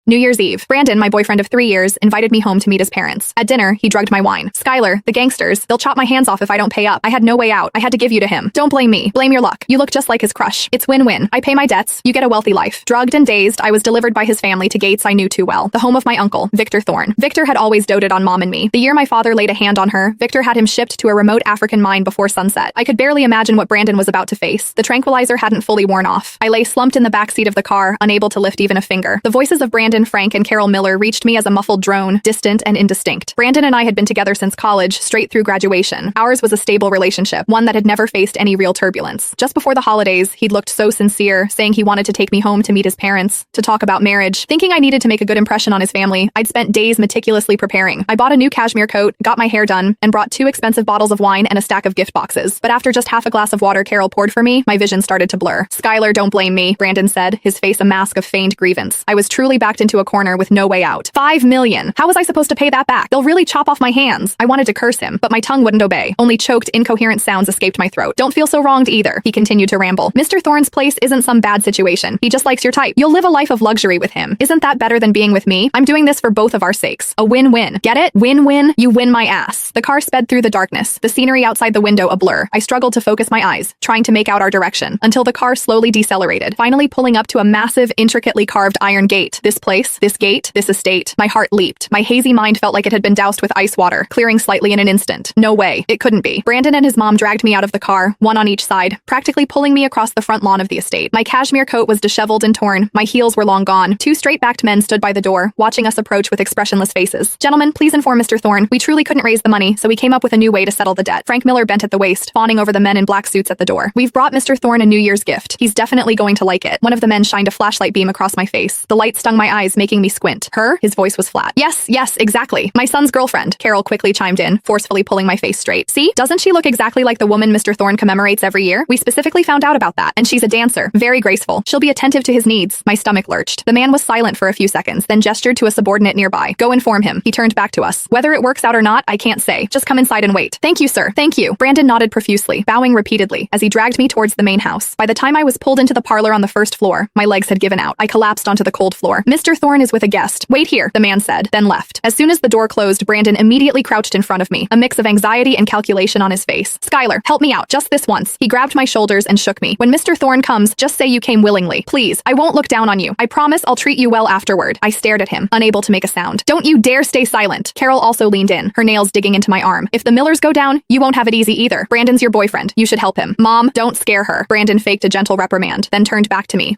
New Year's Eve. Brandon, my boyfriend of 3 years, invited me home to meet his parents. At dinner, he drugged my wine. Skylar, the gangsters, they'll chop my hands off if I don't pay up. I had no way out. I had to give you to him. Don't blame me. Blame your luck. You look just like his crush. It's win-win. I pay my debts. You get a wealthy life. Drugged and dazed, I was delivered by his family to gates I knew too well. The home of my uncle, Victor Thorne. Victor had always doted on Mom and me. The year my father laid a hand on her, Victor had him shipped to a remote African mine before sunset. I could barely imagine what Brandon was about to face. The tranquilizer hadn't fully worn off. I lay slumped in the backseat of the car, unable to lift even a finger. The voices of Brandon, Frank, and Carol Miller reached me as a muffled drone, distant and indistinct. Brandon and I had been together since college, straight through graduation. Ours was a stable relationship, one that had never faced any real turbulence. Just before the holidays, he'd looked so sincere, saying he wanted to take me home to meet his parents, to talk about marriage. Thinking I needed to make a good impression on his family, I'd spent days meticulously preparing. I bought a new cashmere coat, got my hair done, and brought 2 expensive bottles of wine and a stack of gift boxes. But after just half a glass of water Carol poured for me, my vision started to blur. Skylar, don't blame me, Brandon said, his face a mask of feigned grievance. I was truly backed into a corner with no way out. $5 million. How was I supposed to pay that back? They'll really chop off my hands. I wanted to curse him, but my tongue wouldn't obey. Only choked, incoherent sounds escaped my throat. Don't feel so wronged either, he continued to ramble. Mr. Thorne's place isn't some bad situation. He just likes your type. You'll live a life of luxury with him. Isn't that better than being with me? I'm doing this for both of our sakes. A win-win. Get it? Win-win. You win my ass. The car sped through the darkness, the scenery outside the window a blur. I struggled to focus my eyes, trying to make out our direction, until the car slowly decelerated, finally pulling up to a massive, intricately carved iron gate. This place, this gate, this estate. My heart leaped. My hazy mind felt like it had been doused with ice water, clearing slightly in an instant. No way. It couldn't be. Brandon and his mom dragged me out of the car, one on each side, practically pulling me across the front lawn of the estate. My cashmere coat was disheveled and torn. My heels were long gone. 2 straight-backed men stood by the door, watching us approach with expressionless faces. Gentlemen, please inform Mr. Thorne. We truly couldn't raise the money, so we came up with a new way to settle the debt. Frank Miller bent at the waist, fawning over the men in black suits at the door. We've brought Mr. Thorne a New Year's gift. He's definitely going to like it. One of the men shined a flashlight beam across my face. The light stung my eyes, making me squint. Her? His voice was flat. Yes, exactly. My son's girlfriend. Carol quickly chimed in, forcefully pulling my face straight. See? Doesn't she look exactly like the woman Mr. Thorne commemorates every year? We specifically found out about that. And she's a dancer. Very graceful. She'll be attentive to his needs. My stomach lurched. The man was silent for a few seconds, then gestured to a subordinate nearby. Go inform him. He turned back to us. Whether it works out or not, I can't say. Just come inside and wait. Thank you, sir. Thank you. Brandon nodded profusely, bowing repeatedly, as he dragged me towards the main house. By the time I was pulled into the parlor on the first floor, my legs had given out. I collapsed onto the cold floor. Mr. Thorne is with a guest. Wait here, the man said, then left. As soon as the door closed, Brandon immediately crouched in front of me, a mix of anxiety and calculation on his face. Skylar, help me out, just this once. He grabbed my shoulders and shook me. When Mr. Thorne comes, just say you came willingly. Please, I won't look down on you. I promise I'll treat you well afterward. I stared at him, unable to make a sound. Don't you dare stay silent. Carol also leaned in, her nails digging into my arm. If the Millers go down, you won't have it easy either. Brandon's your boyfriend. You should help him. Mom, don't scare her. Brandon faked a gentle reprimand, then turned back to me.